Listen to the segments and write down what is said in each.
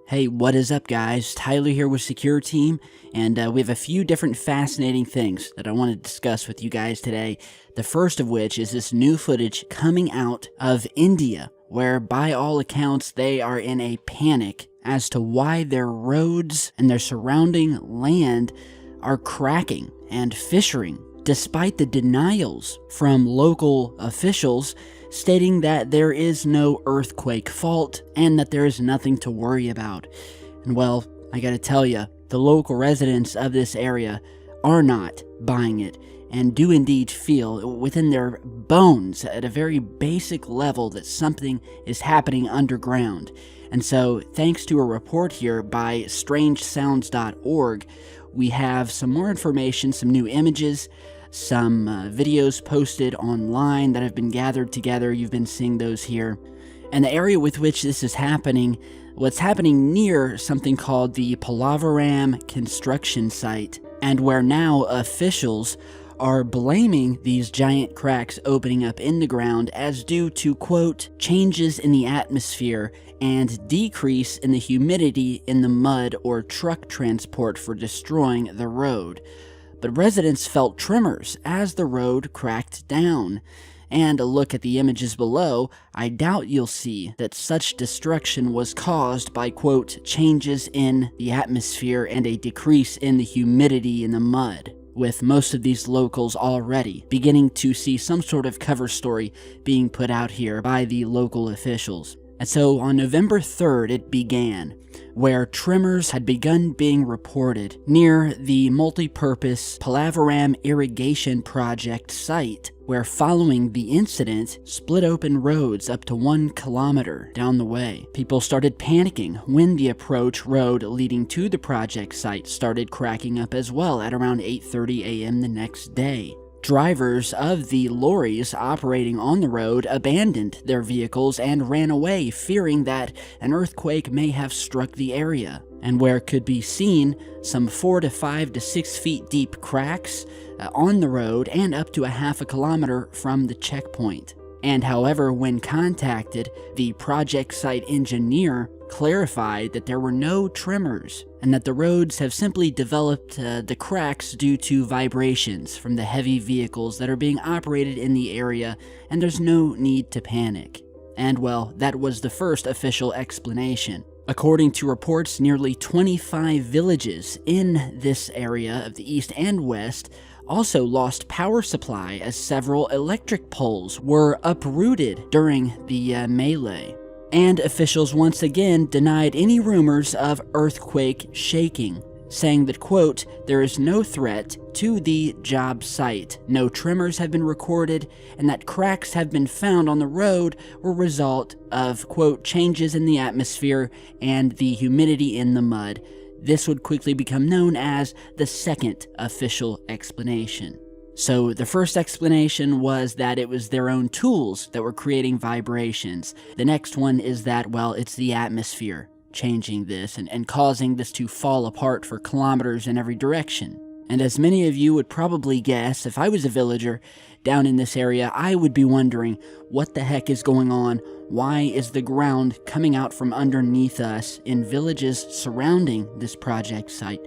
Hey, what is up, guys? Tyler here with Secure Team, and we have a few different fascinating things that I want to discuss with you guys today. The first of which is this new footage coming out of India, where by all accounts they are in a panic as to why their roads and their surrounding land are cracking and fissuring, despite the denials from local officials stating that there is no earthquake fault and that there is nothing to worry about. And well, I gotta tell you, the local residents of this area are not buying it and do indeed feel within their bones at a very basic level that something is happening underground. And so, thanks to a report here by strangesounds.org, we have some more information, some new images, some videos posted online that have been gathered together. You've been seeing those here. And the area with which this is happening, what's happening near something called the Palavaram construction site, and where now officials are blaming these giant cracks opening up in the ground as due to, quote, changes in the atmosphere and decrease in the humidity in the mud or truck transport for destroying the road. But residents felt tremors as the road cracked down. And a look at the images below, I doubt you'll see that such destruction was caused by, quote, changes in the atmosphere and a decrease in the humidity in the mud, with most of these locals already beginning to see some sort of cover story being put out here by the local officials. And so on November 3rd, it began, where tremors had begun being reported near the multi-purpose Palavaram Irrigation Project site, where following the incident, split open roads up to 1 kilometer down the way. People started panicking when the approach road leading to the project site started cracking up as well at around 8:30 a.m. the next day. Drivers of the lorries operating on the road abandoned their vehicles and ran away, fearing that an earthquake may have struck the area, and where could be seen some 4 to 5 to 6 feet deep cracks on the road and up to a half a kilometer from the checkpoint. And however, when contacted, the project site engineer clarified that there were no tremors and that the roads have simply developed the cracks due to vibrations from the heavy vehicles that are being operated in the area, and there's no need to panic. And well, that was the first official explanation. According to reports, nearly 25 villages in this area of the east and west also lost power supply as several electric poles were uprooted during the melee. And officials once again denied any rumors of earthquake shaking, saying that, quote, there is no threat to the job site, no tremors have been recorded, and that cracks have been found on the road were a result of, quote, changes in the atmosphere and the humidity in the mud. This would quickly become known as the second official explanation. So the first explanation was that it was their own tools that were creating vibrations. The next one is that, well, it's the atmosphere changing this and causing this to fall apart for kilometers in every direction. And as many of you would probably guess, if I was a villager down in this area, I would be wondering, what the heck is going on? Why is the ground coming out from underneath us in villages surrounding this project site?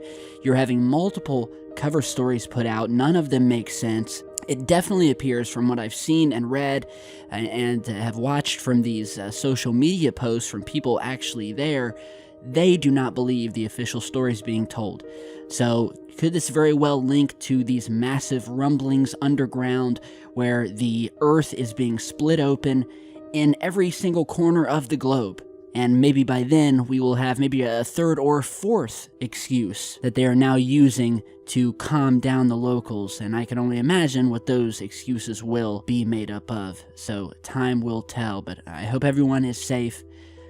You're having multiple cover stories put out. None of them make sense. It definitely appears from what I've seen and read and have watched from these social media posts from people actually there, they do not believe the official stories being told. So could this very well link to these massive rumblings underground where the earth is being split open in every single corner of the globe? And maybe by then we will have maybe a third or fourth excuse that they are now using to calm down the locals. And I can only imagine what those excuses will be made up of. So time will tell, but I hope everyone is safe.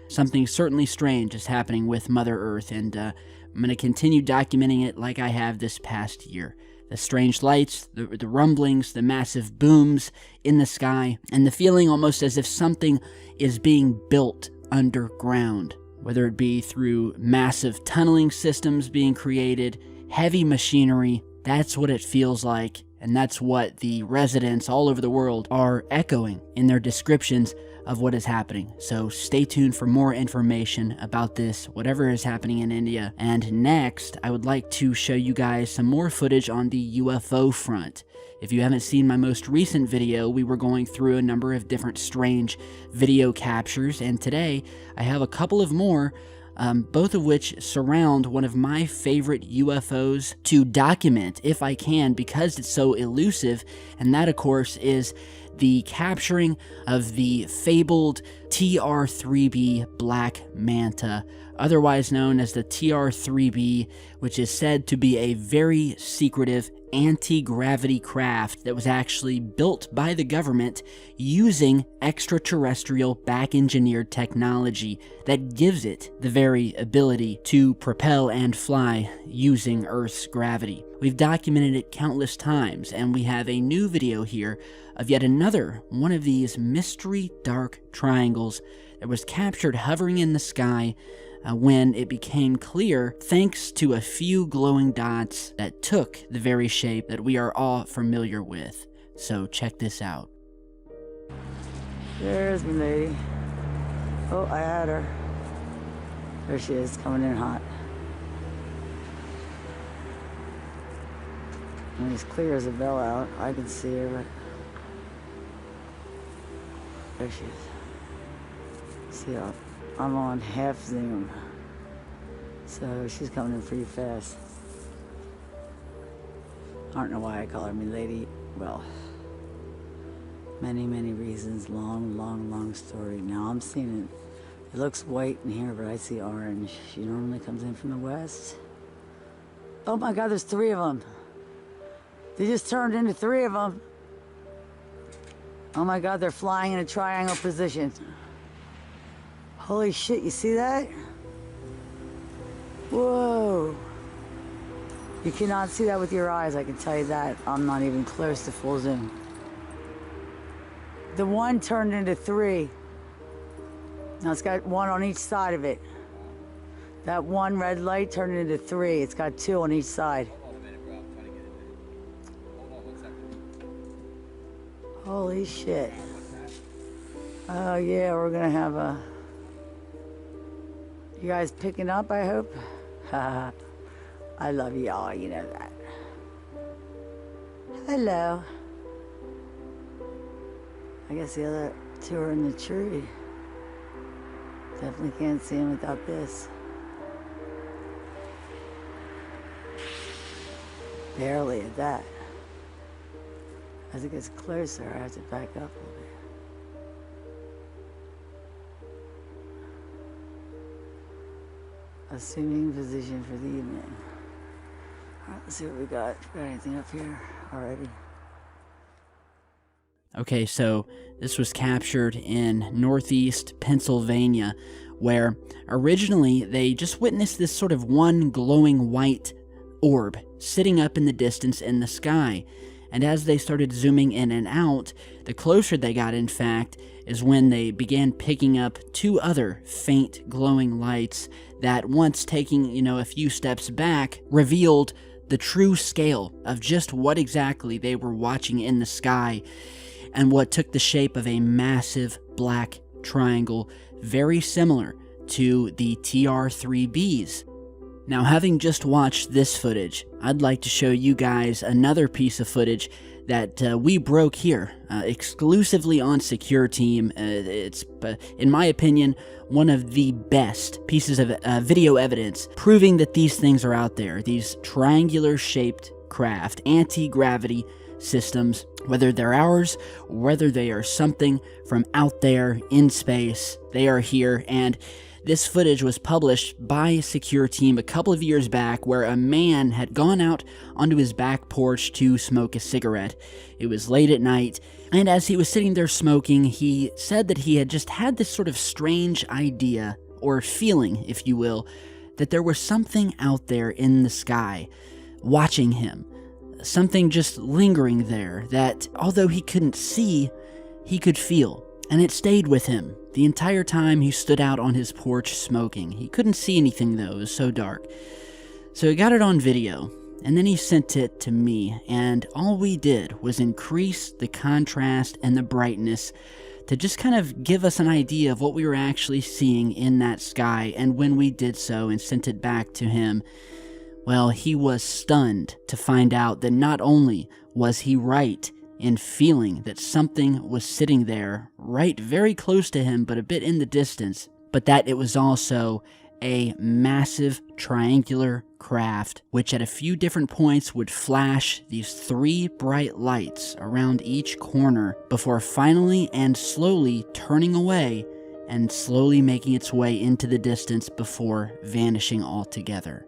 Something certainly strange is happening with Mother Earth, and I'm going to continue documenting it like I have this past year. The strange lights, the rumblings, the massive booms in the sky, and the feeling almost as if something is being built underground, whether it be through massive tunneling systems being created, heavy machinery. That's what it feels like, and that's what the residents all over the world are echoing in their descriptions of what is happening. So stay tuned for more information about this, whatever is happening in India. And next, I would like to show you guys some more footage on the UFO front. If you haven't seen my most recent video, we were going through a number of different strange video captures, and today I have a couple of more, both of which surround one of my favorite UFOs to document if I can, because it's so elusive, and that of course is the capturing of the fabled TR-3B Black Manta, otherwise known as the TR-3B, which is said to be a very secretive anti-gravity craft that was actually built by the government using extraterrestrial back-engineered technology that gives it the very ability to propel and fly using Earth's gravity. We've documented it countless times, and we have a new video here of yet another one of these mystery dark triangles that was captured hovering in the sky when it became clear thanks to a few glowing dots that took the very shape that we are all familiar with. So check this out. There's my lady. Oh, I had her. There she is, coming in hot. And as clear as a bell out, I can see her, but there she is. See, I'm on half zoom, so she's coming in pretty fast. I don't know why I call her my lady. Well, many reasons. Long story. Now I'm seeing it. It looks white in here, but I see orange. She normally comes in from the west. Oh my God, there's 3 of them. They just turned into 3 of them. Oh my God, they're flying in a triangle position. Holy shit, you see that? Whoa. You cannot see that with your eyes, I can tell you that. I'm not even close to full zoom. The one turned into 3. Now it's got 1 on each side of it. That one red light turned into 3. It's got 2 on each side. Hold on a minute, bro. I'm trying to get in there. Hold on 1 second. Holy shit. Oh yeah, we're gonna have a... You guys picking up, I hope? I love y'all, you know that. Hello. I guess the other 2 are in the tree. Definitely can't see them without this. Barely at that. As it gets closer, I have to back up a little bit. Assuming position for the evening. All right, let's see what we got. Got anything up here already? Okay, so this was captured in northeast Pennsylvania, where originally they just witnessed this sort of one glowing white orb sitting up in the distance in the sky. And as they started zooming in and out, the closer they got, in fact, is when they began picking up 2 other faint glowing lights that, once taking, a few steps back, revealed the true scale of just what exactly they were watching in the sky, and what took the shape of a massive black triangle, very similar to the TR-3Bs. Now, having just watched this footage, I'd like to show you guys another piece of footage that we broke here, exclusively on Secure Team. It's, in my opinion, one of the best pieces of video evidence proving that these things are out there, these triangular-shaped craft, anti-gravity systems, whether they're ours or whether they are something from out there in space. They are here, and this footage was published by Secure Team a couple of years back, where a man had gone out onto his back porch to smoke a cigarette. It was late at night, and as he was sitting there smoking, he said that he had just had this sort of strange idea, or feeling, if you will, that there was something out there in the sky, watching him. Something just lingering there that, although he couldn't see, he could feel. And it stayed with him the entire time he stood out on his porch smoking. He couldn't see anything though, it was so dark. So he got it on video, and then he sent it to me, and all we did was increase the contrast and the brightness to just kind of give us an idea of what we were actually seeing in that sky. And when we did so and sent it back to him, well, he was stunned to find out that not only was he right in feeling that something was sitting there right very close to him but a bit in the distance, but that it was also a massive triangular craft which at a few different points would flash these 3 bright lights around each corner before finally and slowly turning away and slowly making its way into the distance before vanishing altogether.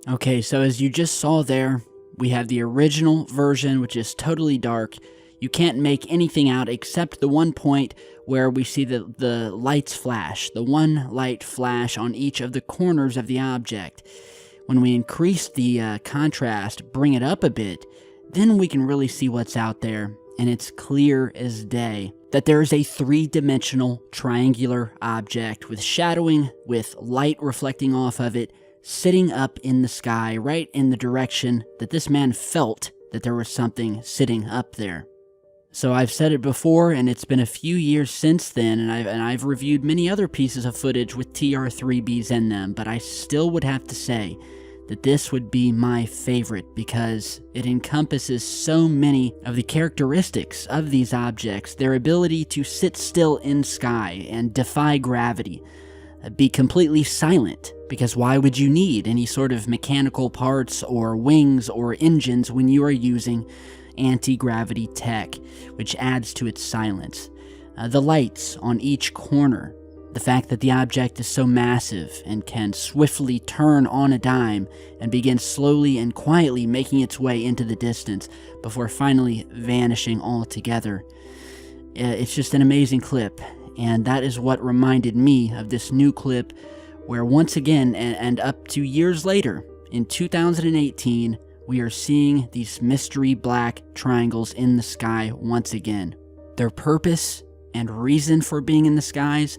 Okay, so as you just saw there, we have the original version, which is totally dark. You can't make anything out except the one point where we see the lights flash, the one light flash on each of the corners of the object. When we increase the contrast, bring it up a bit, then we can really see what's out there, and it's clear as day that there is a 3-dimensional triangular object with shadowing, with light reflecting off of it, sitting up in the sky, right in the direction that this man felt that there was something sitting up there. So I've said it before, and it's been a few years since then, and I've reviewed many other pieces of footage with TR-3Bs in them, but I still would have to say that this would be my favorite because it encompasses so many of the characteristics of these objects, their ability to sit still in sky and defy gravity, be completely silent, because why would you need any sort of mechanical parts or wings or engines when you are using anti-gravity tech, which adds to its silence. The lights on each corner, the fact that the object is so massive and can swiftly turn on a dime and begin slowly and quietly making its way into the distance before finally vanishing altogether. It's just an amazing clip. And that is what reminded me of this new clip where once again, and up to years later, in 2018, we are seeing these mystery black triangles in the sky once again. Their purpose and reason for being in the skies,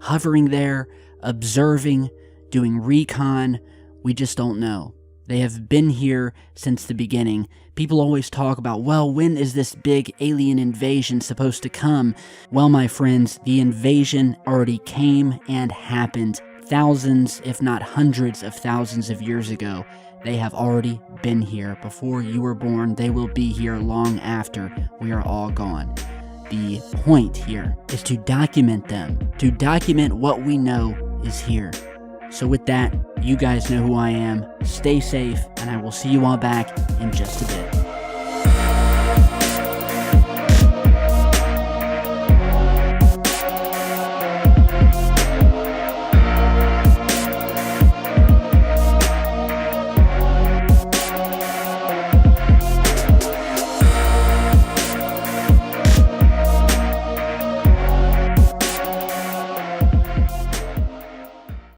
hovering there, observing, doing recon, we just don't know. They have been here since the beginning. People always talk about, well, when is this big alien invasion supposed to come? Well, my friends, the invasion already came and happened thousands, if not hundreds of thousands of years ago. They have already been here. Before you were born, they will be here long after we are all gone. the point here is to document them, to document what we know is here. So with that, you guys know who I am. Stay safe, and I will see you all back in just a bit.